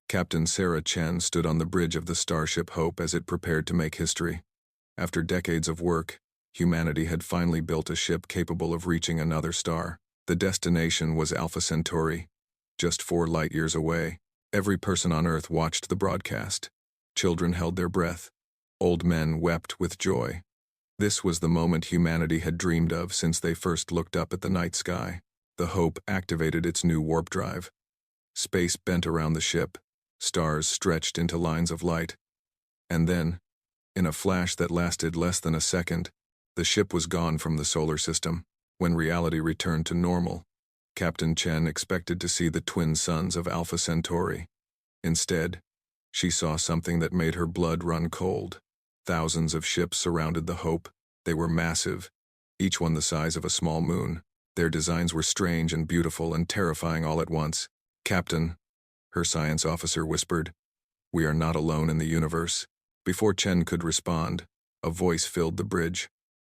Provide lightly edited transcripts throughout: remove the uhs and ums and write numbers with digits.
Captain Sarah Chen stood on the bridge of the starship Hope as it prepared to make history. After decades of work, humanity had finally built a ship capable of reaching another star. The destination was Alpha Centauri, just 4 light-years away. Every person on Earth watched the broadcast. Children held their breath. Old men wept with joy. This was the moment humanity had dreamed of since they first looked up at the night sky. The Hope activated its new warp drive. Space bent around the ship. Stars stretched into lines of light. And then, in a flash that lasted less than a second, the ship was gone from the solar system. When reality returned to normal, Captain Chen expected to see the twin suns of Alpha Centauri. Instead, she saw something that made her blood run cold. Thousands of ships surrounded the Hope. They were massive, each one the size of a small moon. Their designs were strange and beautiful and terrifying all at once. "Captain," her science officer whispered, "we are not alone in the universe." Before Chen could respond, a voice filled the bridge.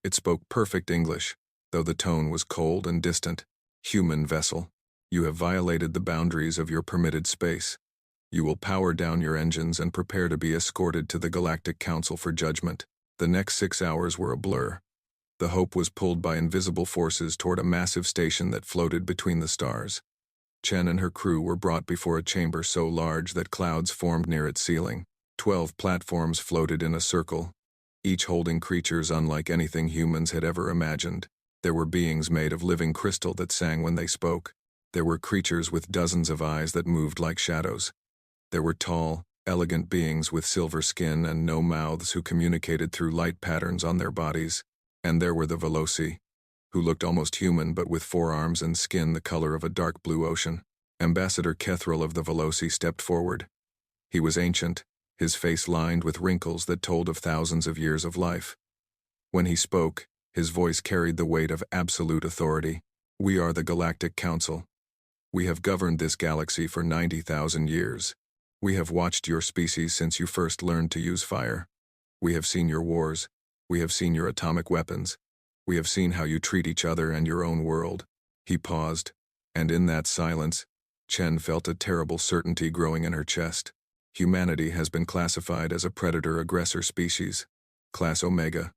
It spoke perfect English, though the tone was cold and distant. "Human vessel, you have violated the boundaries of your permitted space. You will power down your engines and prepare to be escorted to the Galactic Council for judgment." The next 6 hours were a blur. The Hope was pulled by invisible forces toward a massive station that floated between the stars. Chen and her crew were brought before a chamber so large that clouds formed near its ceiling. 12 platforms floated in a circle, each holding creatures unlike anything humans had ever imagined. There were beings made of living crystal that sang when they spoke. There were creatures with dozens of eyes that moved like shadows. There were tall, elegant beings with silver skin and no mouths who communicated through light patterns on their bodies. And there were the Veloci, who looked almost human but with forearms and skin the color of a dark blue ocean. Ambassador Kethril of the Veloci stepped forward. He was ancient, his face lined with wrinkles that told of thousands of years of life. When he spoke, his voice carried the weight of absolute authority. "We are the Galactic Council. We have governed this galaxy for 90,000 years. We have watched your species since you first learned to use fire. We have seen your wars. We have seen your atomic weapons. We have seen how you treat each other and your own world." He paused, and in that silence, Chen felt a terrible certainty growing in her chest. Humanity has been classified as a predator-aggressor species. Class Omega.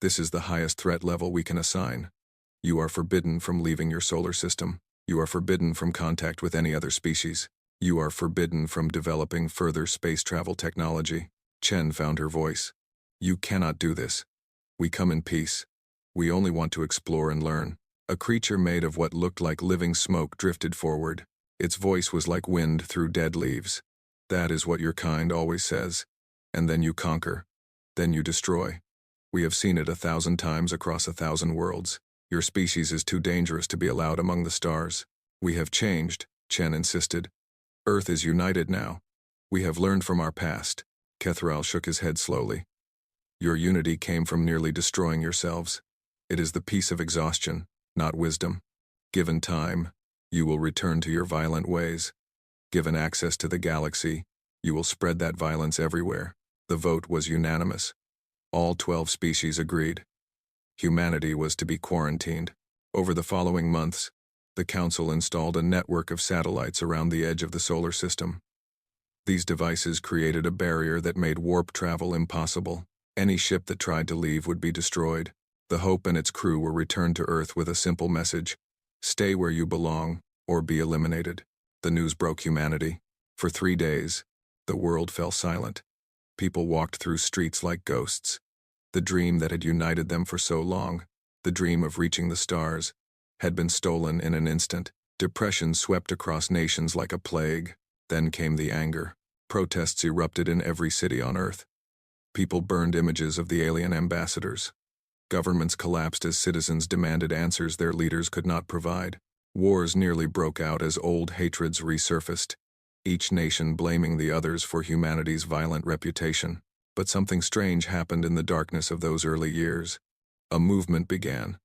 This is the highest threat level we can assign. You are forbidden from leaving your solar system. You are forbidden from contact with any other species. You are forbidden from developing further space travel technology. Chen found her voice. "You cannot do this. We come in peace. We only want to explore and learn." A creature made of what looked like living smoke drifted forward. Its voice was like wind through dead leaves. "That is what your kind always says. And then you conquer. Then you destroy. We have seen it 1,000 times across 1,000 worlds. Your species is too dangerous to be allowed among the stars." "We have changed," Chen insisted. "Earth is united now. We have learned from our past." Kethril shook his head slowly. "Your unity came from nearly destroying yourselves. It is the peace of exhaustion, not wisdom. Given time, you will return to your violent ways. Given access to the galaxy, you will spread that violence everywhere." The vote was unanimous. All 12 species agreed. Humanity was to be quarantined. Over the following months, the Council installed a network of satellites around the edge of the solar system. These devices created a barrier that made warp travel impossible. Any ship that tried to leave would be destroyed. The Hope and its crew were returned to Earth with a simple message: stay where you belong, or be eliminated. The news broke humanity. For 3 days, the world fell silent. People walked through streets like ghosts. The dream that had united them for so long, the dream of reaching the stars, had been stolen in an instant. Depression swept across nations like a plague. Then came the anger. Protests erupted in every city on Earth. People burned images of the alien ambassadors. Governments collapsed as citizens demanded answers their leaders could not provide. Wars nearly broke out as old hatreds resurfaced, each nation blaming the others for humanity's violent reputation. But something strange happened in the darkness of those early years. A movement began,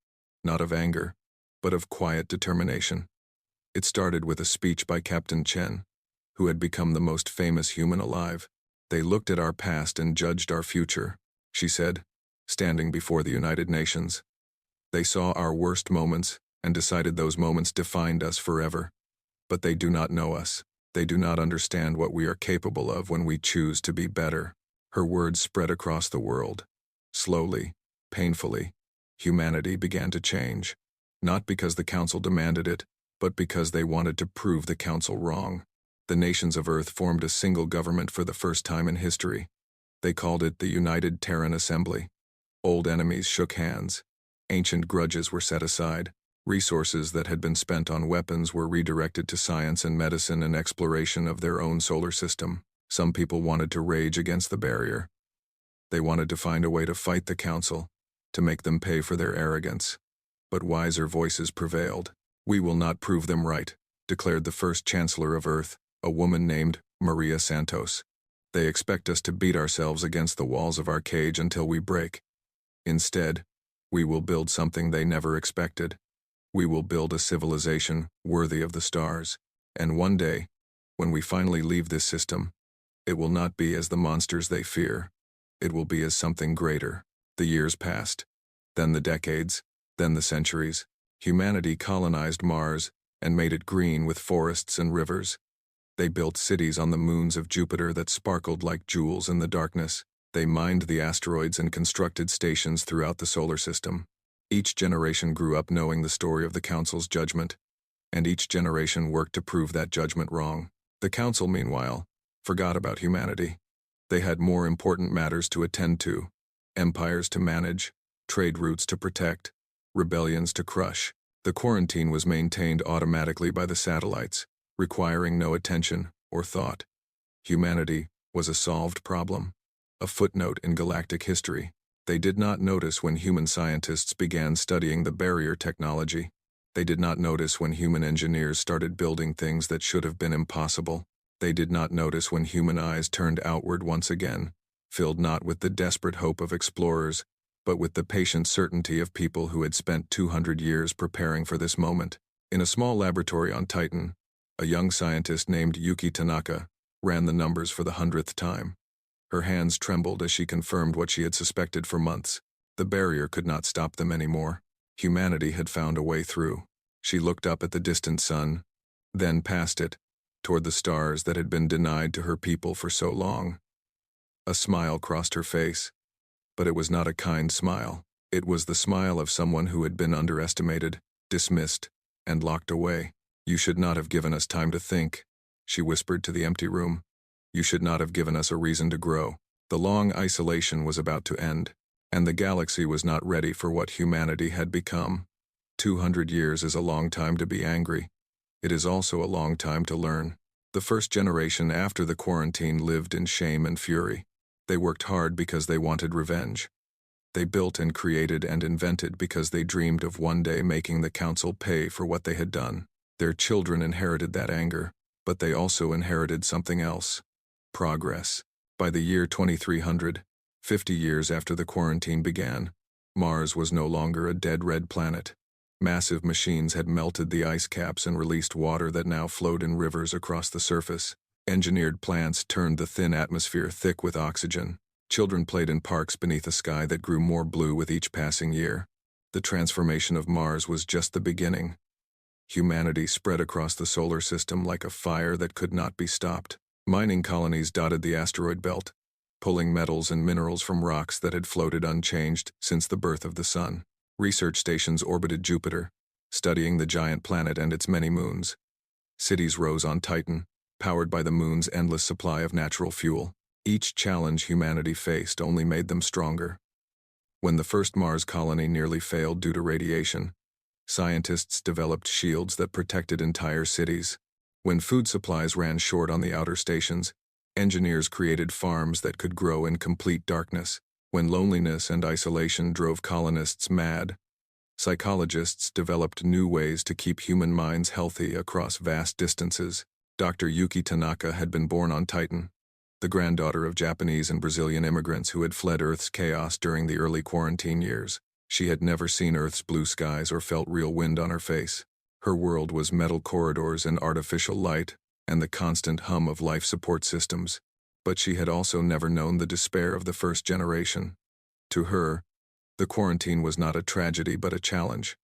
not of anger, but of quiet determination. It started with a speech by Captain Chen, who had become the most famous human alive. "They looked at our past and judged our future," she said, standing before the United Nations. "They saw our worst moments and decided those moments defined us forever. But they do not know us. They do not understand what we are capable of when we choose to be better. Her words spread across the world. Slowly, painfully, humanity began to change. Not because the Council demanded it, but because they wanted to prove the Council wrong. The nations of Earth formed a single government for the first time in history. They called it the United Terran Assembly. Old enemies shook hands. Ancient grudges were set aside. Resources that had been spent on weapons were redirected to science and medicine and exploration of their own solar system. Some people wanted to rage against the barrier. They wanted to find a way to fight the Council, to make them pay for their arrogance. But wiser voices prevailed. "We will not prove them right," declared the first Chancellor of Earth, a woman named Maria Santos. "They expect us to beat ourselves against the walls of our cage until we break. Instead, we will build something they never expected. We will build a civilization worthy of the stars. And one day, when we finally leave this system, it will not be as the monsters they fear. It will be as something greater." The years passed. Then the decades. Then the centuries. Humanity colonized Mars and made it green with forests and rivers. They built cities on the moons of Jupiter that sparkled like jewels in the darkness. They mined the asteroids and constructed stations throughout the solar system. Each generation grew up knowing the story of the Council's judgment, and each generation worked to prove that judgment wrong. The Council, meanwhile, forgot about humanity. They had more important matters to attend to: empires to manage, trade routes to protect, rebellions to crush. The quarantine was maintained automatically by the satellites, requiring no attention or thought. Humanity was a solved problem, a footnote in galactic history. They did not notice when human scientists began studying the barrier technology. They did not notice when human engineers started building things that should have been impossible. They did not notice when human eyes turned outward once again, filled not with the desperate hope of explorers, but with the patient certainty of people who had spent 200 years preparing for this moment. In a small laboratory on Titan, a young scientist named Yuki Tanaka ran the numbers for the 100th time. Her hands trembled as she confirmed what she had suspected for months. The barrier could not stop them anymore. Humanity had found a way through. She looked up at the distant sun, then past it, toward the stars that had been denied to her people for so long. A smile crossed her face, but it was not a kind smile. It was the smile of someone who had been underestimated, dismissed, and locked away. "You should not have given us time to think," she whispered to the empty room. "You should not have given us a reason to grow." The long isolation was about to end, and the galaxy was not ready for what humanity had become. 200 years is a long time to be angry. It is also a long time to learn. The first generation after the quarantine lived in shame and fury. They worked hard because they wanted revenge. They built and created and invented because they dreamed of one day making the Council pay for what they had done. Their children inherited that anger, but they also inherited something else: progress. By the year 2300, 50 years after the quarantine began, Mars was no longer a dead red planet. Massive machines had melted the ice caps and released water that now flowed in rivers across the surface. Engineered plants turned the thin atmosphere thick with oxygen. Children played in parks beneath a sky that grew more blue with each passing year. The transformation of Mars was just the beginning. Humanity spread across the solar system like a fire that could not be stopped. Mining colonies dotted the asteroid belt, pulling metals and minerals from rocks that had floated unchanged since the birth of the sun. Research stations orbited Jupiter, studying the giant planet and its many moons. Cities rose on Titan, powered by the moon's endless supply of natural fuel. Each challenge humanity faced only made them stronger. When the first Mars colony nearly failed due to radiation, scientists developed shields that protected entire cities. When food supplies ran short on the outer stations, engineers created farms that could grow in complete darkness. When loneliness and isolation drove colonists mad, psychologists developed new ways to keep human minds healthy across vast distances. Dr. Yuki Tanaka had been born on Titan, the granddaughter of Japanese and Brazilian immigrants who had fled Earth's chaos during the early quarantine years. She had never seen Earth's blue skies or felt real wind on her face. Her world was metal corridors and artificial light, and the constant hum of life support systems. But she had also never known the despair of the first generation. To her, the quarantine was not a tragedy but a challenge.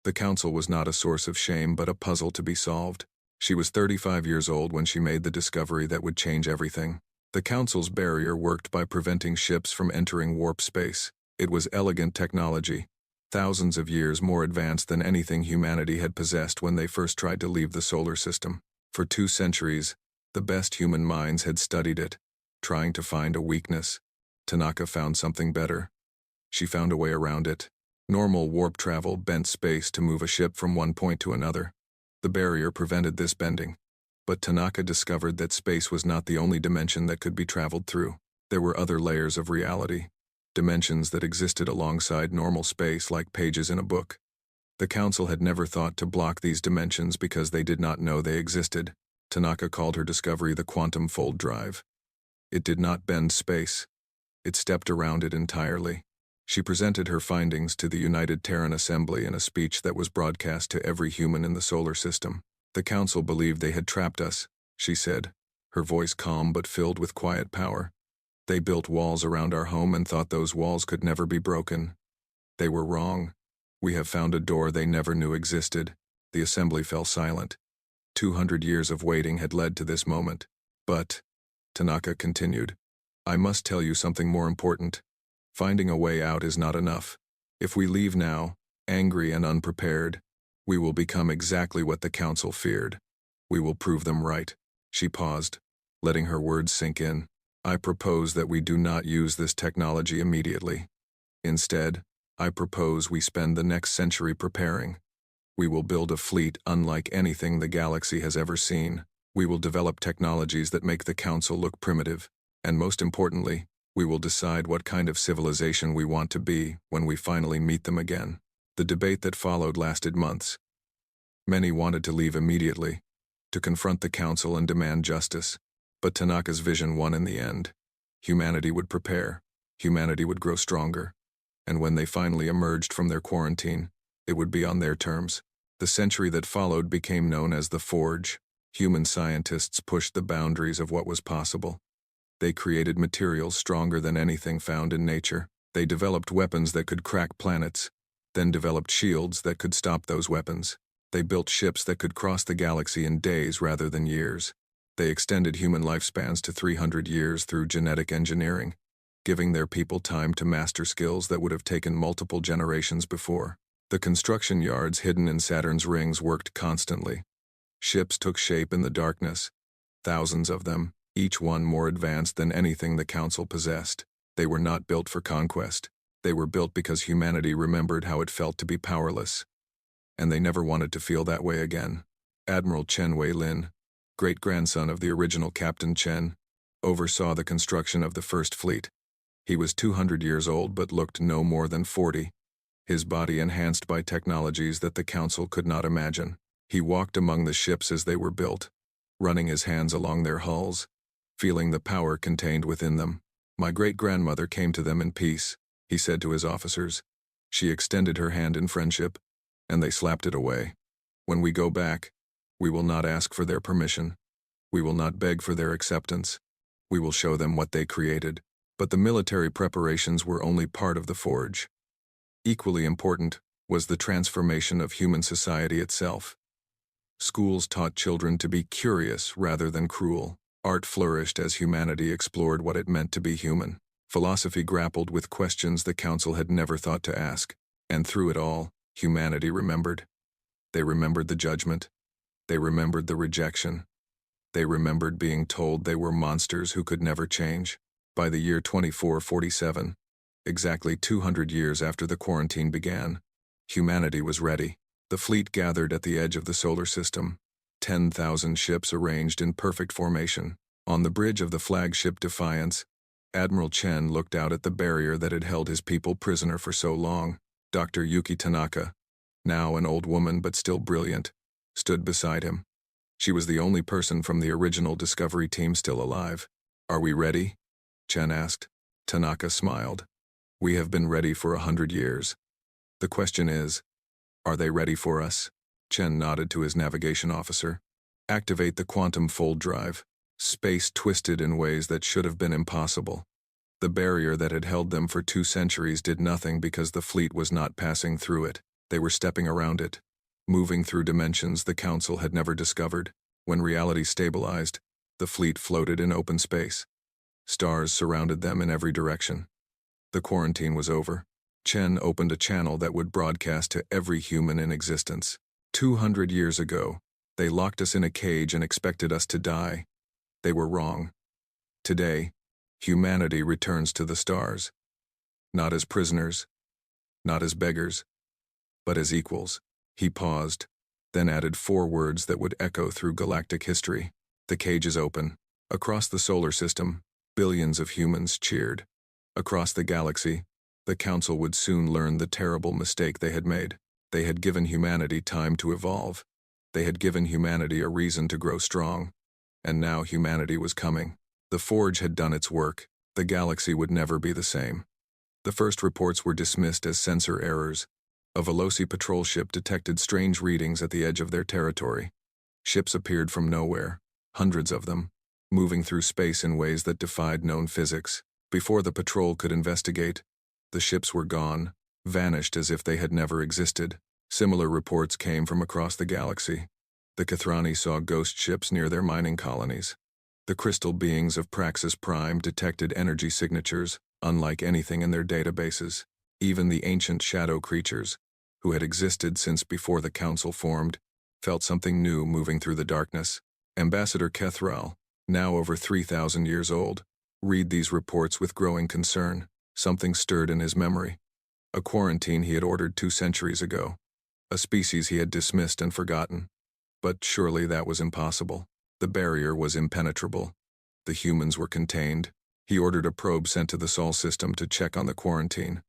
The Council was not a source of shame but a puzzle to be solved. She was 35 years old when she made the discovery that would change everything. The Council's barrier worked by preventing ships from entering warp space. It was elegant technology, thousands of years more advanced than anything humanity had possessed when they first tried to leave the solar system. For 2 centuries, the best human minds had studied it, trying to find a weakness. Tanaka found something better. She found a way around it. Normal warp travel bent space to move a ship from one point to another. The barrier prevented this bending. But Tanaka discovered that space was not the only dimension that could be traveled through. There were other layers of reality, dimensions that existed alongside normal space like pages in a book. The Council had never thought to block these dimensions because they did not know they existed. Tanaka called her discovery the quantum fold drive. It did not bend space. It stepped around it entirely. She presented her findings to the United Terran Assembly in a speech that was broadcast to every human in the solar system. The Council believed they had trapped us, she said, her voice calm but filled with quiet power. They built walls around our home and thought those walls could never be broken. They were wrong. We have found a door they never knew existed. The Assembly fell silent. 200 years of waiting had led to this moment. But, Tanaka continued, I must tell you something more important. Finding a way out is not enough. If we leave now, angry and unprepared, we will become exactly what the Council feared. We will prove them right. She paused, letting her words sink in. I propose that we do not use this technology immediately. Instead, I propose we spend the next century preparing. We will build a fleet unlike anything the galaxy has ever seen. We will develop technologies that make the Council look primitive. And most importantly, we will decide what kind of civilization we want to be when we finally meet them again. The debate that followed lasted months. Many wanted to leave immediately, to confront the Council and demand justice. But Tanaka's vision won in the end. Humanity would prepare. Humanity would grow stronger. And when they finally emerged from their quarantine, it would be on their terms. The century that followed became known as the Forge. Human scientists pushed the boundaries of what was possible. They created materials stronger than anything found in nature. They developed weapons that could crack planets, then developed shields that could stop those weapons. They built ships that could cross the galaxy in days rather than years. They extended human lifespans to 300 years through genetic engineering, giving their people time to master skills that would have taken multiple generations before. The construction yards hidden in Saturn's rings worked constantly. Ships took shape in the darkness, thousands of them, each one more advanced than anything the Council possessed. They were not built for conquest. They were built because humanity remembered how it felt to be powerless. And they never wanted to feel that way again. Admiral Chen Wei-lin, great-grandson of the original Captain Chen, oversaw the construction of the First Fleet. He was 200 years old but looked no more than 40, his body enhanced by technologies that the Council could not imagine. He walked among the ships as they were built, running his hands along their hulls, feeling the power contained within them. My great-grandmother came to them in peace, he said to his officers. She extended her hand in friendship, and they slapped it away. When we go back, we will not ask for their permission. We will not beg for their acceptance. We will show them what they created. But the military preparations were only part of the Forge. Equally important was the transformation of human society itself. Schools taught children to be curious rather than cruel. Art flourished as humanity explored what it meant to be human. Philosophy grappled with questions the Council had never thought to ask. And through it all, humanity remembered. They remembered the judgment. They remembered the rejection. They remembered being told they were monsters who could never change. By the year 2447, exactly 200 years after the quarantine began, humanity was ready. The fleet gathered at the edge of the solar system, 10,000 ships arranged in perfect formation. On the bridge of the flagship Defiance, Admiral Chen looked out at the barrier that had held his people prisoner for so long. Dr. Yuki Tanaka, now an old woman but still brilliant, stood beside him. She was the only person from the original Discovery team still alive. Are we ready? Chen asked. Tanaka smiled. We have been ready for 100 years. The question is, are they ready for us? Chen nodded to his navigation officer. Activate the quantum fold drive. Space twisted in ways that should have been impossible. The barrier that had held them for 2 centuries did nothing because the fleet was not passing through it. They were stepping around it, moving through dimensions the Council had never discovered. When reality stabilized, the fleet floated in open space. Stars surrounded them in every direction. The quarantine was over. Chen opened a channel that would broadcast to every human in existence. 200 years ago, they locked us in a cage and expected us to die. They were wrong. Today, humanity returns to the stars. Not as prisoners, not as beggars, but as equals. He paused, then added 4 words that would echo through galactic history. The cage is open. Across the solar system, billions of humans cheered. Across the galaxy, the Council would soon learn the terrible mistake they had made. They had given humanity time to evolve. They had given humanity a reason to grow strong. And now humanity was coming. The Forge had done its work. The galaxy would never be the same. The first reports were dismissed as sensor errors. A Veloci patrol ship detected strange readings at the edge of their territory. Ships appeared from nowhere, hundreds of them, moving through space in ways that defied known physics. Before the patrol could investigate, the ships were gone, vanished as if they had never existed. Similar reports came from across the galaxy. The Kathrani saw ghost ships near their mining colonies. The crystal beings of Praxis Prime detected energy signatures, unlike anything in their databases. Even the ancient shadow creatures, who had existed since before the Council formed, felt something new moving through the darkness. Ambassador Kethral, now over 3,000 years old, read these reports with growing concern. Something stirred in his memory. A quarantine he had ordered 2 centuries ago. A species he had dismissed and forgotten. But surely that was impossible. The barrier was impenetrable. The humans were contained. He ordered a probe sent to the Sol system to check on the quarantine.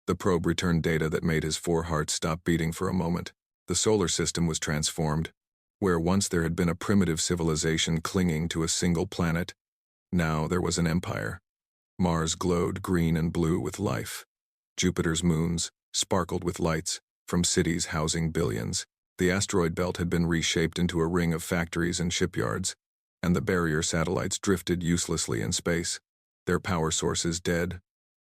The probe returned data that made his 4 hearts stop beating for a moment. The solar system was transformed. Where once there had been a primitive civilization clinging to a single planet, now there was an empire. Mars glowed green and blue with life. Jupiter's moons sparkled with lights from cities housing billions. The asteroid belt had been reshaped into a ring of factories and shipyards, and the barrier satellites drifted uselessly in space, their power sources dead,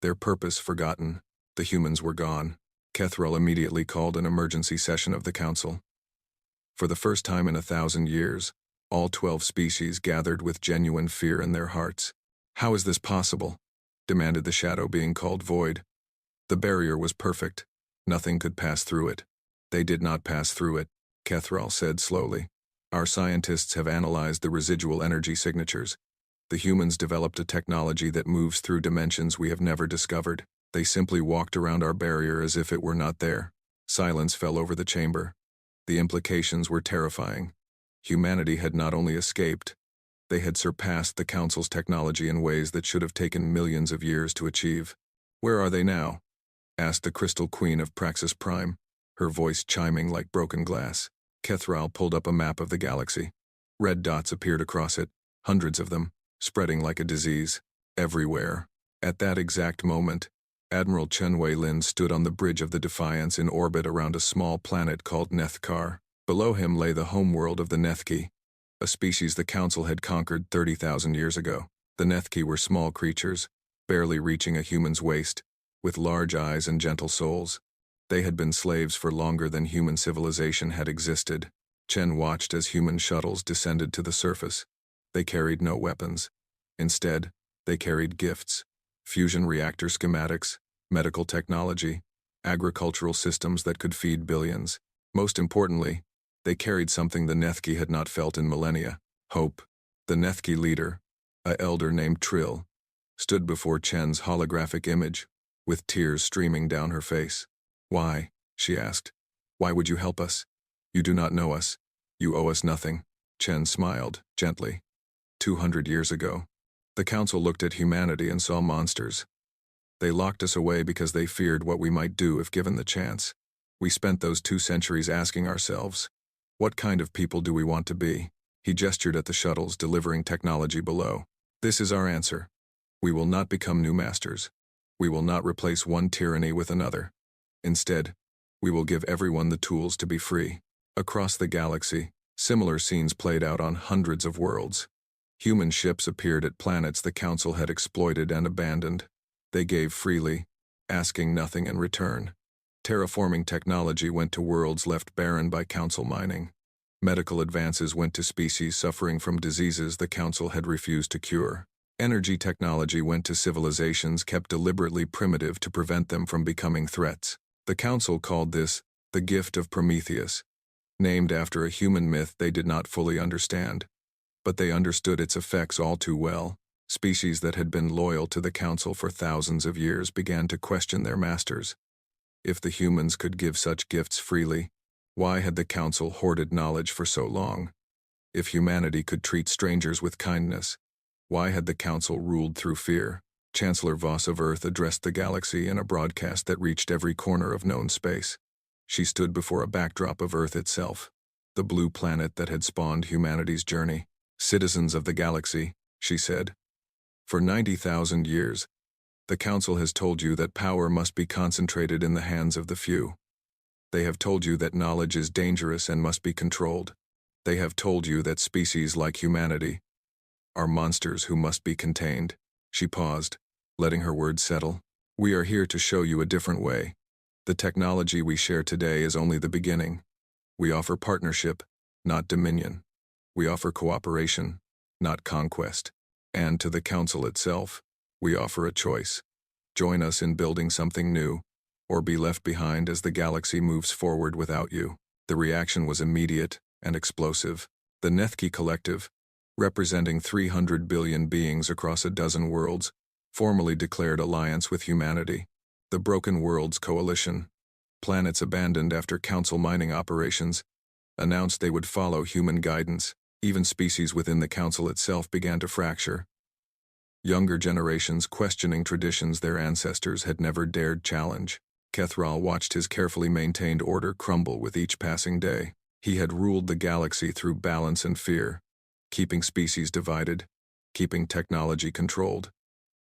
their purpose forgotten. The humans were gone. Kethral immediately called an emergency session of the Council. For the first time in 1,000 years, all 12 species gathered with genuine fear in their hearts. "How is this possible?" demanded the shadow being called Void. The barrier was perfect. Nothing could pass through it. They did not pass through it, Kethral said slowly. Our scientists have analyzed the residual energy signatures. The humans developed a technology that moves through dimensions we have never discovered. They simply walked around our barrier as if it were not there. Silence fell over the chamber. The implications were terrifying. Humanity had not only escaped, they had surpassed the Council's technology in ways that should have taken millions of years to achieve. "Where are they now?" asked the Crystal Queen of Praxis Prime, her voice chiming like broken glass. Kethral pulled up a map of the galaxy. Red dots appeared across it, hundreds of them, spreading like a disease, everywhere. At that exact moment, Admiral Chen Wei-Lin stood on the bridge of the Defiance in orbit around a small planet called Nethkar. Below him lay the homeworld of the Nethki, a species the Council had conquered 30,000 years ago. The Nethki were small creatures, barely reaching a human's waist, with large eyes and gentle souls. They had been slaves for longer than human civilization had existed. Chen watched as human shuttles descended to the surface. They carried no weapons. Instead, they carried gifts: fusion reactor schematics, medical technology, agricultural systems that could feed billions. Most importantly, they carried something the Nethki had not felt in millennia: hope. The Nethki leader, a elder named Trill, stood before Chen's holographic image, with tears streaming down her face. "Why?" she asked. "Why would you help us? You do not know us. You owe us nothing." Chen smiled, gently. 200 years ago, the Council looked at humanity and saw monsters. They locked us away because they feared what we might do if given the chance. We spent those 2 centuries asking ourselves, what kind of people do we want to be? He gestured at the shuttles delivering technology below. This is our answer. We will not become new masters. We will not replace one tyranny with another. Instead, we will give everyone the tools to be free. Across the galaxy, similar scenes played out on hundreds of worlds. Human ships appeared at planets the Council had exploited and abandoned. They gave freely, asking nothing in return. Terraforming technology went to worlds left barren by Council mining. Medical advances went to species suffering from diseases the Council had refused to cure. Energy technology went to civilizations kept deliberately primitive to prevent them from becoming threats. The Council called this the gift of Prometheus, named after a human myth they did not fully understand. But they understood its effects all too well. Species that had been loyal to the Council for thousands of years began to question their masters. If the humans could give such gifts freely, why had the Council hoarded knowledge for so long? If humanity could treat strangers with kindness, why had the Council ruled through fear? Chancellor Voss of Earth addressed the galaxy in a broadcast that reached every corner of known space. She stood before a backdrop of Earth itself, the blue planet that had spawned humanity's journey. Citizens of the galaxy, she said, for 90,000 years, the Council has told you that power must be concentrated in the hands of the few. They have told you that knowledge is dangerous and must be controlled. They have told you that species like humanity are monsters who must be contained. She paused, letting her words settle. We are here to show you a different way. The technology we share today is only the beginning. We offer partnership, not dominion. We offer cooperation, not conquest. And to the Council itself, we offer a choice. Join us in building something new, or be left behind as the galaxy moves forward without you. The reaction was immediate and explosive. The Nethki Collective, representing 300 billion beings across a dozen worlds, formally declared alliance with humanity. The Broken Worlds Coalition, planets abandoned after Council mining operations, announced they would follow human guidance. Even species within the Council itself began to fracture. Younger generations questioning traditions their ancestors had never dared challenge. Kethral watched his carefully maintained order crumble with each passing day. He had ruled the galaxy through balance and fear, keeping species divided, keeping technology controlled,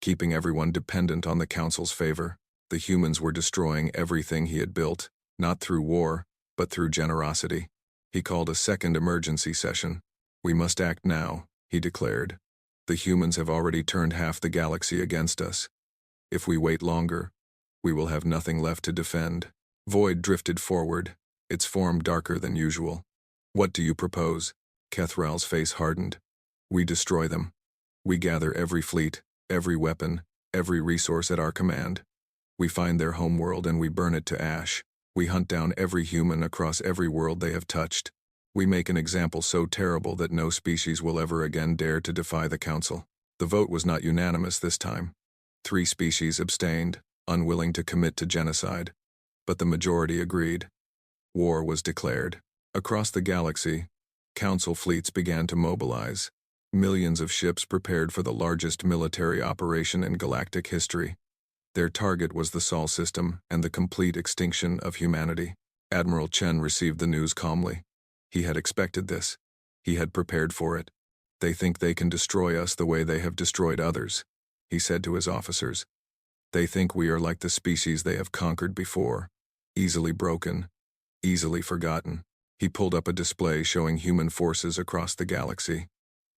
keeping everyone dependent on the Council's favor. The humans were destroying everything he had built, not through war, but through generosity. He called a second emergency session. We must act now, he declared. The humans have already turned half the galaxy against us. If we wait longer, we will have nothing left to defend. Void drifted forward, its form darker than usual. What do you propose? Kethral's face hardened. We destroy them. We gather every fleet, every weapon, every resource at our command. We find their homeworld and we burn it to ash. We hunt down every human across every world they have touched. We make an example so terrible that no species will ever again dare to defy the Council. The vote was not unanimous this time. 3 species abstained, unwilling to commit to genocide. But the majority agreed. War was declared. Across the galaxy, Council fleets began to mobilize. Millions of ships prepared for the largest military operation in galactic history. Their target was the Sol system and the complete extinction of humanity. Admiral Chen received the news calmly. He had expected this. He had prepared for it. They think they can destroy us the way they have destroyed others, he said to his officers. They think we are like the species they have conquered before, easily broken, easily forgotten. He pulled up a display showing human forces across the galaxy.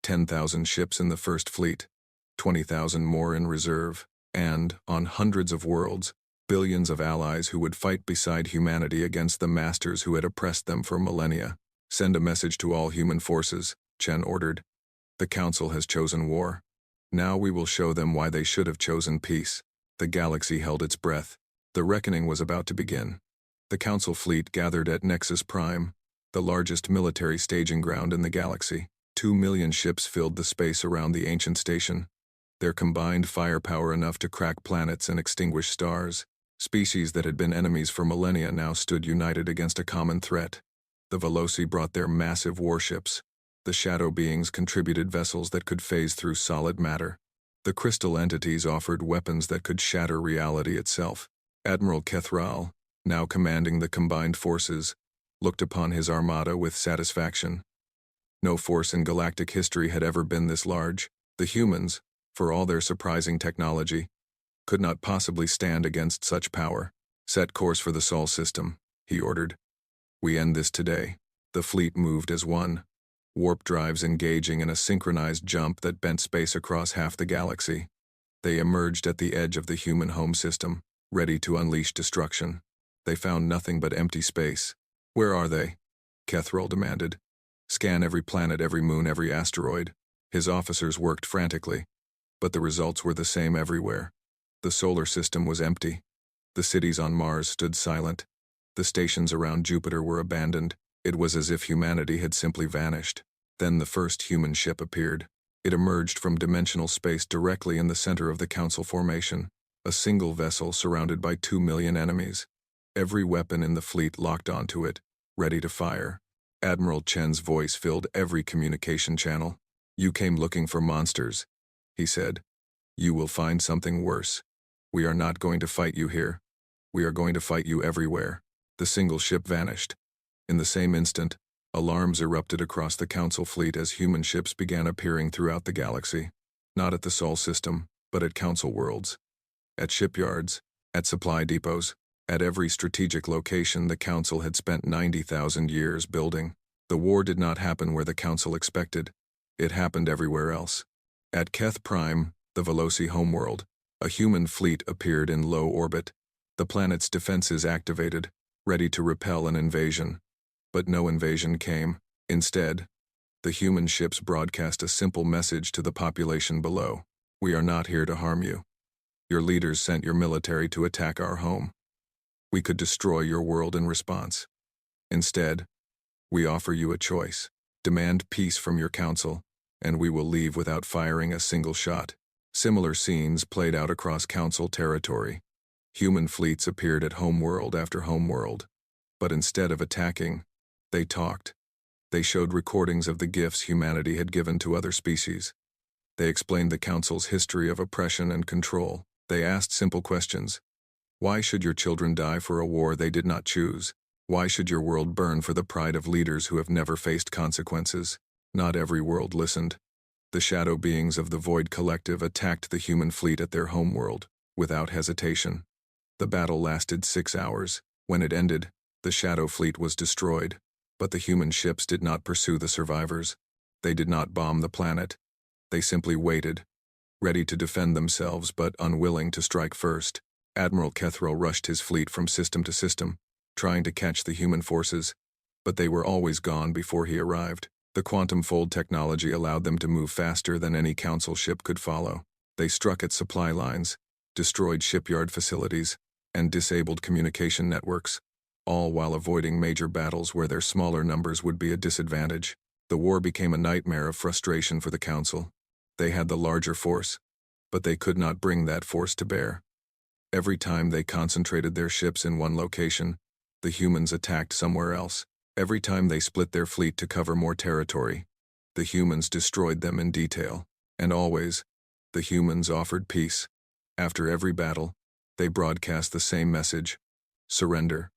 10,000 ships in the First Fleet, 20,000 more in reserve, and, on hundreds of worlds, billions of allies who would fight beside humanity against the masters who had oppressed them for millennia. Send a message to all human forces, Chen ordered. The Council has chosen war. Now we will show them why they should have chosen peace. The galaxy held its breath. The reckoning was about to begin. The Council fleet gathered at Nexus Prime, the largest military staging ground in the galaxy. 2 million ships filled the space around the ancient station, their combined firepower enough to crack planets and extinguish stars. Species that had been enemies for millennia now stood united against a common threat. The Veloci brought their massive warships. The shadow beings contributed vessels that could phase through solid matter. The crystal entities offered weapons that could shatter reality itself. Admiral Kethral, now commanding the combined forces, looked upon his armada with satisfaction. No force in galactic history had ever been this large. The humans, for all their surprising technology, could not possibly stand against such power. Set course for the Sol system, he ordered. We end this today. The fleet moved as one, warp drives engaging in a synchronized jump that bent space across half the galaxy. They emerged at the edge of the human home system, ready to unleash destruction. They found nothing but empty space. Where are they? Kethral demanded. Scan every planet, every moon, every asteroid. His officers worked frantically, but the results were the same everywhere. The solar system was empty. The cities on Mars stood silent. The stations around Jupiter were abandoned. It was as if humanity had simply vanished. Then the first human ship appeared. It emerged from dimensional space directly in the center of the Council formation, a single vessel surrounded by 2 million enemies. Every weapon in the fleet locked onto it, ready to fire. Admiral Chen's voice filled every communication channel. "You came looking for monsters," he said. "You will find something worse. We are not going to fight you here. We are going to fight you everywhere." The single ship vanished. In the same instant, alarms erupted across the Council fleet as human ships began appearing throughout the galaxy. Not at the Sol system, but at Council worlds. At shipyards, at supply depots, at every strategic location the Council had spent 90,000 years building. The war did not happen where the Council expected. It happened everywhere else. At Keth Prime, the Veloci homeworld, a human fleet appeared in low orbit. The planet's defenses activated, ready to repel an invasion. But no invasion came. Instead, the human ships broadcast a simple message to the population below. "We are not here to harm you. Your leaders sent your military to attack our home. We could destroy your world in response. Instead, we offer you a choice. Demand peace from your council, and we will leave without firing a single shot." Similar scenes played out across Council territory. Human fleets appeared at homeworld after homeworld. But instead of attacking, they talked. They showed recordings of the gifts humanity had given to other species. They explained the Council's history of oppression and control. They asked simple questions. Why should your children die for a war they did not choose? Why should your world burn for the pride of leaders who have never faced consequences? Not every world listened. The shadow beings of the Void Collective attacked the human fleet at their homeworld, without hesitation. The battle lasted 6 hours. When it ended, the shadow fleet was destroyed. But the human ships did not pursue the survivors. They did not bomb the planet. They simply waited, ready to defend themselves but unwilling to strike first. Admiral Kethro rushed his fleet from system to system, trying to catch the human forces, but they were always gone before he arrived. The quantum fold technology allowed them to move faster than any Council ship could follow. They struck at supply lines, destroyed shipyard facilities, and disabled communication networks, all while avoiding major battles where their smaller numbers would be a disadvantage. The war became a nightmare of frustration for the Council. They had the larger force, but they could not bring that force to bear. Every time they concentrated their ships in one location, the humans attacked somewhere else. Every time they split their fleet to cover more territory, the humans destroyed them in detail. And always, the humans offered peace. After every battle, they broadcast the same message: surrender,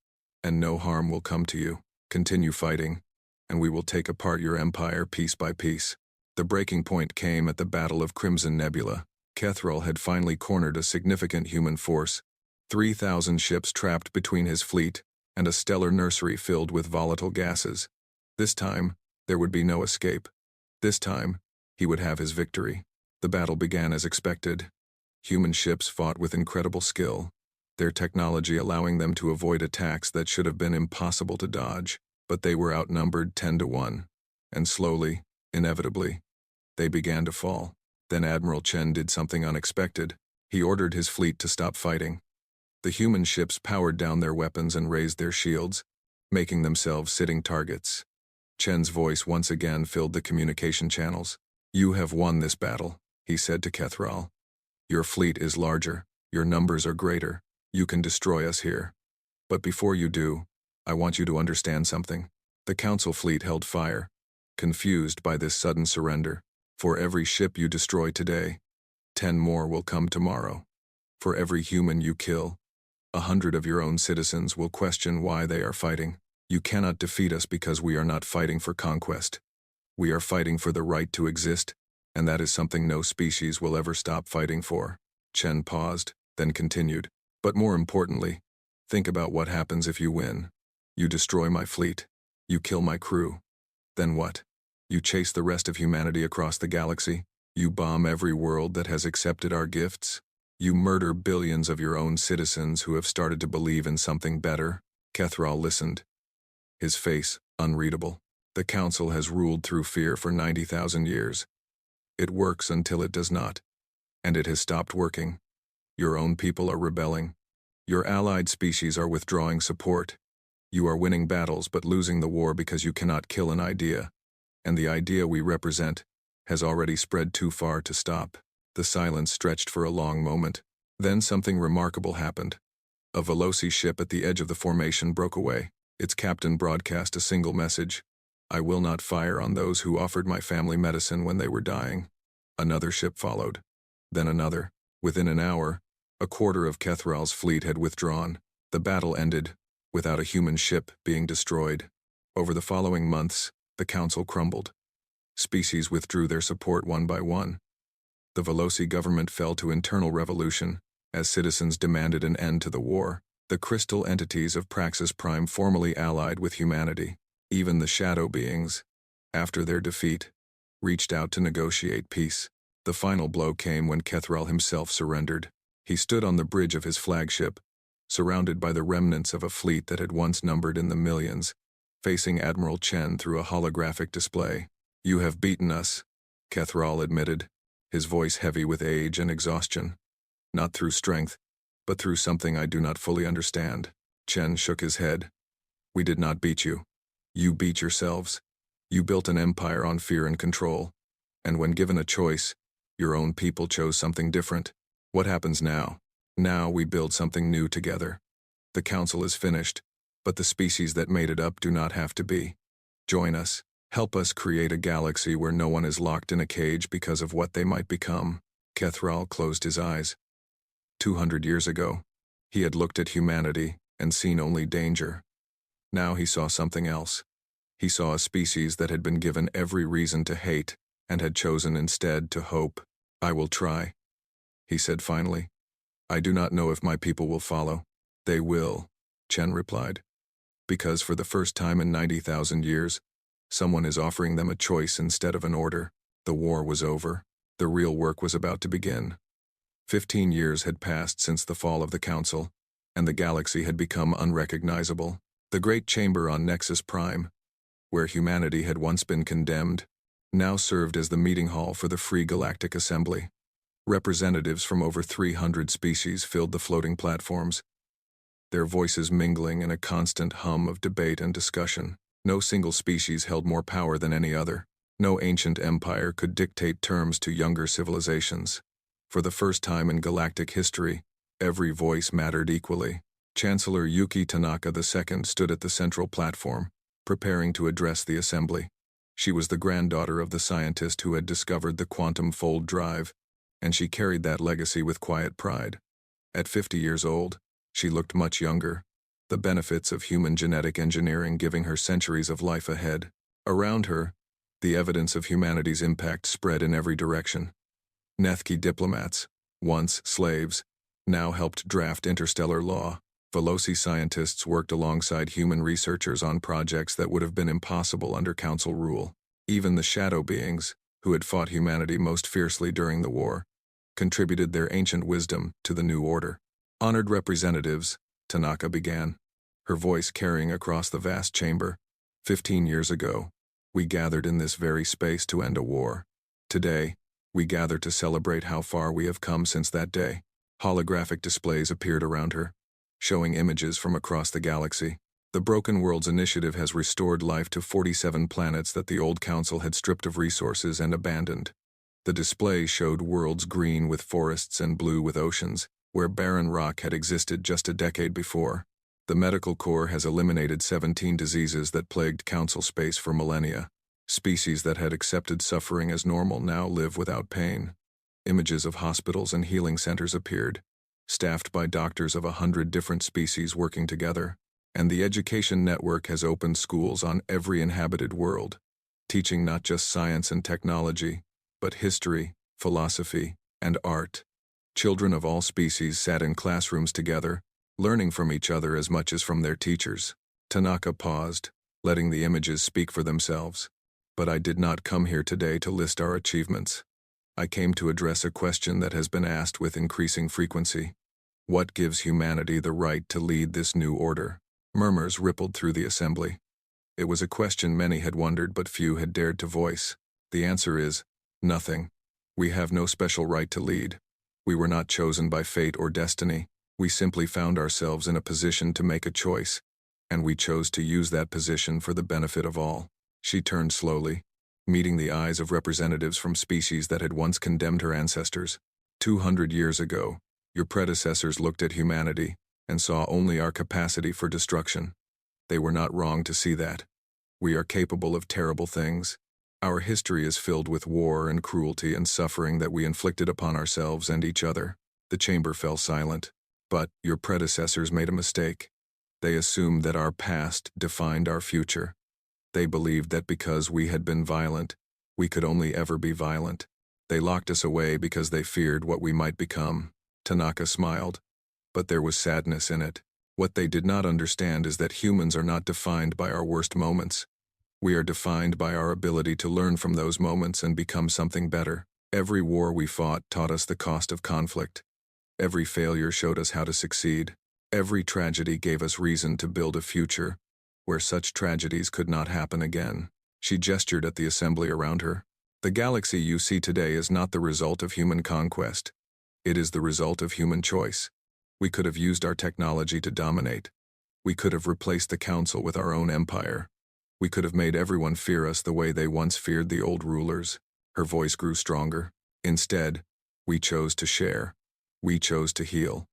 and no harm will come to you. Continue fighting, and we will take apart your empire piece by piece. The breaking point came at the Battle of Crimson Nebula. Kethril had finally cornered a significant human force, 3,000 ships trapped between his fleet, and a stellar nursery filled with volatile gases. This time, there would be no escape. This time, he would have his victory. The battle began as expected. Human ships fought with incredible skill, their technology allowing them to avoid attacks that should have been impossible to dodge. But they were outnumbered 10-1, and slowly, inevitably, they began to fall. Then Admiral Chen did something unexpected. He ordered his fleet to stop fighting. The human ships powered down their weapons and raised their shields, making themselves sitting targets. Chen's voice once again filled the communication channels. "You have won this battle," he said to Kethral. "Your fleet is larger, your numbers are greater, you can destroy us here. But before you do, I want you to understand something." The Council fleet held fire, confused by this sudden surrender. "For every ship you destroy today, 10 more will come tomorrow. For every human you kill, 100 of your own citizens will question why they are fighting. You cannot defeat us because we are not fighting for conquest. We are fighting for the right to exist, and that is something no species will ever stop fighting for." Chen paused, then continued. "But more importantly, think about what happens if you win. You destroy my fleet. You kill my crew. Then what? You chase the rest of humanity across the galaxy. You bomb every world that has accepted our gifts. You murder billions of your own citizens who have started to believe in something better." Kethral listened, his face unreadable. The Council has ruled through fear for 90,000 years. It works until it does not. And it has stopped working. Your own people are rebelling. Your allied species are withdrawing support. You are winning battles but losing the war because you cannot kill an idea. And the idea we represent has already spread too far to stop. The silence stretched for a long moment. Then something remarkable happened. A Veloci ship at the edge of the formation broke away. Its captain broadcast a single message. I will not fire on those who offered my family medicine when they were dying. Another ship followed. Then another. Within an hour, a quarter of Kethral's fleet had withdrawn. The battle ended, without a human ship being destroyed. Over the following months, the Council crumbled. Species withdrew their support one by one. The Veloci government fell to internal revolution, as citizens demanded an end to the war. The crystal entities of Praxis Prime formally allied with humanity. Even the shadow beings, after their defeat, reached out to negotiate peace. The final blow came when Kethral himself surrendered. He stood on the bridge of his flagship, surrounded by the remnants of a fleet that had once numbered in the millions, facing Admiral Chen through a holographic display. You have beaten us, Kethral admitted, his voice heavy with age and exhaustion. Not through strength, but through something I do not fully understand. Chen shook his head. We did not beat you. You beat yourselves. You built an empire on fear and control. And when given a choice, your own people chose something different. What happens now? Now we build something new together. The Council is finished, but the species that made it up do not have to be. Join us. Help us create a galaxy where no one is locked in a cage because of what they might become. Kethral closed his eyes. 200 years ago, he had looked at humanity and seen only danger. Now he saw something else. He saw a species that had been given every reason to hate and had chosen instead to hope. I will try, he said finally. I do not know if my people will follow. They will, Chen replied. Because for the first time in 90,000 years, someone is offering them a choice instead of an order. The war was over. The real work was about to begin. 15 years had passed since the fall of the Council, and the galaxy had become unrecognizable. The great chamber on Nexus Prime, where humanity had once been condemned, now served as the meeting hall for the Free Galactic Assembly. Representatives from over 300 species filled the floating platforms, their voices mingling in a constant hum of debate and discussion. No single species held more power than any other. No ancient empire could dictate terms to younger civilizations. For the first time in galactic history, every voice mattered equally. Chancellor Yuki Tanaka II stood at the central platform, preparing to address the assembly. She was the granddaughter of the scientist who had discovered the quantum fold drive, and she carried that legacy with quiet pride. At 50 years old, she looked much younger, the benefits of human genetic engineering giving her centuries of life ahead. Around her, the evidence of humanity's impact spread in every direction. Nethki diplomats, once slaves, now helped draft interstellar law. Veloci scientists worked alongside human researchers on projects that would have been impossible under Council rule. Even the shadow beings, who had fought humanity most fiercely during the war, contributed their ancient wisdom to the new order. Honored representatives, Tanaka began, her voice carrying across the vast chamber. 15 years ago, we gathered in this very space to end a war. Today, we gather to celebrate how far we have come since that day. Holographic displays appeared around her, showing images from across the galaxy. The Broken Worlds Initiative has restored life to 47 planets that the old Council had stripped of resources and abandoned. The display showed worlds green with forests and blue with oceans, where barren rock had existed just a decade before. The Medical Corps has eliminated 17 diseases that plagued Council space for millennia. Species that had accepted suffering as normal now live without pain. Images of hospitals and healing centers appeared, staffed by doctors of 100 different species working together. And the education network has opened schools on every inhabited world, teaching not just science and technology, but history, philosophy, and art. Children of all species sat in classrooms together, learning from each other as much as from their teachers. Tanaka paused, letting the images speak for themselves. But I did not come here today to list our achievements. I came to address a question that has been asked with increasing frequency. What gives humanity the right to lead this new order? Murmurs rippled through the assembly. It was a question many had wondered but few had dared to voice. The answer is, nothing. We have no special right to lead. We were not chosen by fate or destiny. We simply found ourselves in a position to make a choice, and we chose to use that position for the benefit of all. She turned slowly, meeting the eyes of representatives from species that had once condemned her ancestors. 200 years ago, your predecessors looked at humanity and saw only our capacity for destruction. They were not wrong to see that. We are capable of terrible things. Our history is filled with war and cruelty and suffering that we inflicted upon ourselves and each other. The chamber fell silent. But your predecessors made a mistake. They assumed that our past defined our future. They believed that because we had been violent, we could only ever be violent. They locked us away because they feared what we might become. Tanaka smiled, but there was sadness in it. What they did not understand is that humans are not defined by our worst moments. We are defined by our ability to learn from those moments and become something better. Every war we fought taught us the cost of conflict. Every failure showed us how to succeed. Every tragedy gave us reason to build a future where such tragedies could not happen again. She gestured at the assembly around her. The galaxy you see today is not the result of human conquest. It is the result of human choice. We could have used our technology to dominate. We could have replaced the council with our own empire. We could have made everyone fear us the way they once feared the old rulers. Her voice grew stronger. Instead, we chose to share. We chose to heal.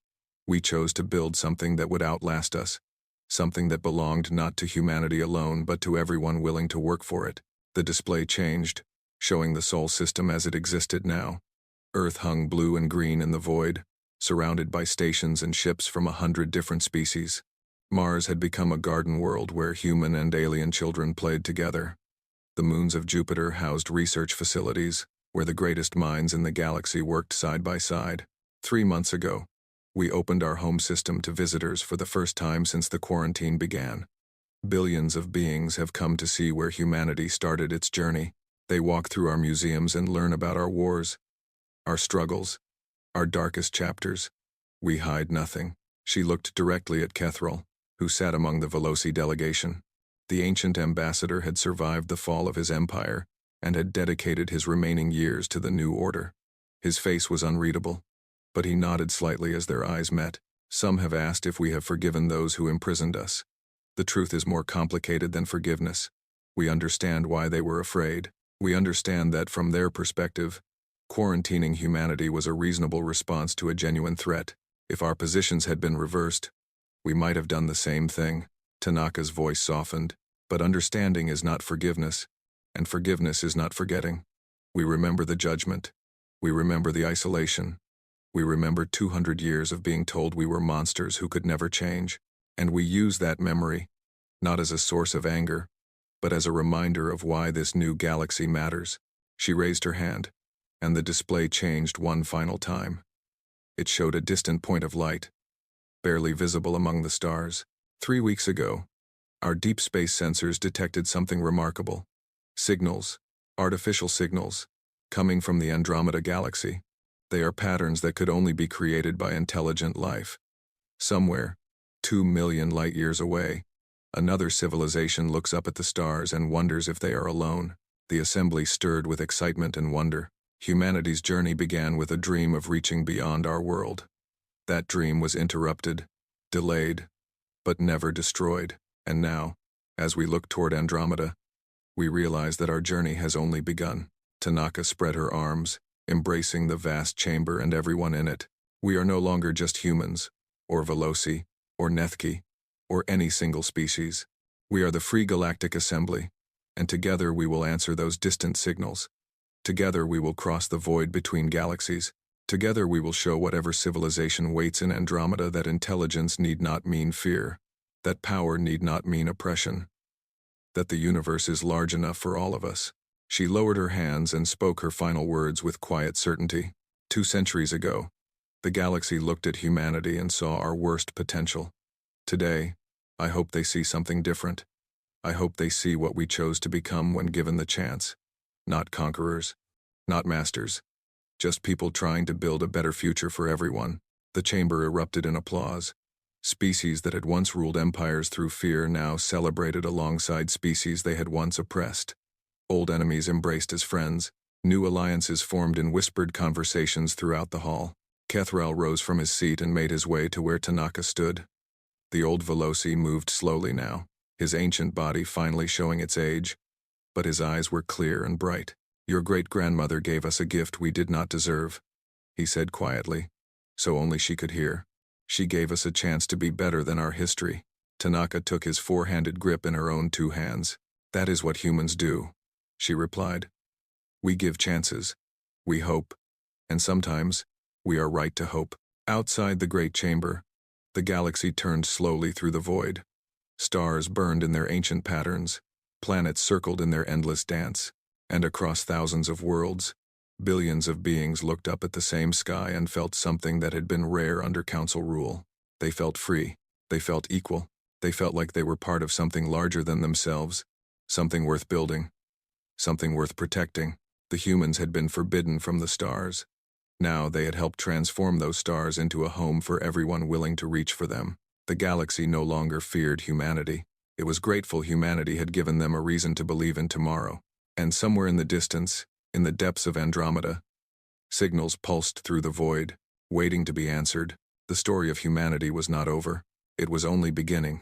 We chose to build something that would outlast us. Something that belonged not to humanity alone but to everyone willing to work for it. The display changed, showing the Sol system as it existed now. Earth hung blue and green in the void, surrounded by stations and ships from 100 different species. Mars had become a garden world where human and alien children played together. The moons of Jupiter housed research facilities, where the greatest minds in the galaxy worked side by side. 3 months ago, we opened our home system to visitors for the first time since the quarantine began. Billions of beings have come to see where humanity started its journey. They walk through our museums and learn about our wars, our struggles, our darkest chapters. We hide nothing. She looked directly at Kethril, who sat among the Veloci delegation. The ancient ambassador had survived the fall of his empire and had dedicated his remaining years to the new order. His face was unreadable, but he nodded slightly as their eyes met. Some have asked if we have forgiven those who imprisoned us. The truth is more complicated than forgiveness. We understand why they were afraid. We understand that from their perspective, quarantining humanity was a reasonable response to a genuine threat. If our positions had been reversed, we might have done the same thing. Tanaka's voice softened. But understanding is not forgiveness, and forgiveness is not forgetting. We remember the judgment. We remember the isolation. We remember 200 years of being told we were monsters who could never change. And we use that memory, not as a source of anger, but as a reminder of why this new galaxy matters. She raised her hand, and the display changed one final time. It showed a distant point of light, barely visible among the stars. 3 weeks ago, our deep space sensors detected something remarkable. Signals, artificial signals, coming from the Andromeda galaxy. They are patterns that could only be created by intelligent life. Somewhere, 2 million light-years away, another civilization looks up at the stars and wonders if they are alone. The assembly stirred with excitement and wonder. Humanity's journey began with a dream of reaching beyond our world. That dream was interrupted, delayed, but never destroyed. And now, as we look toward Andromeda, we realize that our journey has only begun. Tanaka spread her arms, embracing the vast chamber and everyone in it. We are no longer just humans, or Veloci, or Nethki, or any single species. We are the Free Galactic Assembly, and together we will answer those distant signals. Together we will cross the void between galaxies. Together we will show whatever civilization waits in Andromeda that intelligence need not mean fear, that power need not mean oppression, that the universe is large enough for all of us. She lowered her hands and spoke her final words with quiet certainty. 2 centuries ago, the galaxy looked at humanity and saw our worst potential. Today, I hope they see something different. I hope they see what we chose to become when given the chance. Not conquerors, not masters, just people trying to build a better future for everyone. The chamber erupted in applause. Species that had once ruled empires through fear now celebrated alongside species they had once oppressed. Old enemies embraced as friends. New alliances formed in whispered conversations throughout the hall. Kethrel rose from his seat and made his way to where Tanaka stood. The old Veloci moved slowly now, his ancient body finally showing its age, but his eyes were clear and bright. "Your great-grandmother gave us a gift we did not deserve," he said quietly, so only she could hear. "She gave us a chance to be better than our history." Tanaka took his four-handed grip in her own two hands. "That is what humans do," she replied. "We give chances. We hope. And sometimes, we are right to hope." Outside the great chamber, the galaxy turned slowly through the void. Stars burned in their ancient patterns. Planets circled in their endless dance. And across thousands of worlds, billions of beings looked up at the same sky and felt something that had been rare under Council rule. They felt free. They felt equal. They felt like they were part of something larger than themselves. Something worth building. Something worth protecting. The humans had been forbidden from the stars. Now they had helped transform those stars into a home for everyone willing to reach for them. The galaxy no longer feared humanity. It was grateful humanity had given them a reason to believe in tomorrow. And somewhere in the distance, in the depths of Andromeda, signals pulsed through the void, waiting to be answered. The story of humanity was not over. It was only beginning.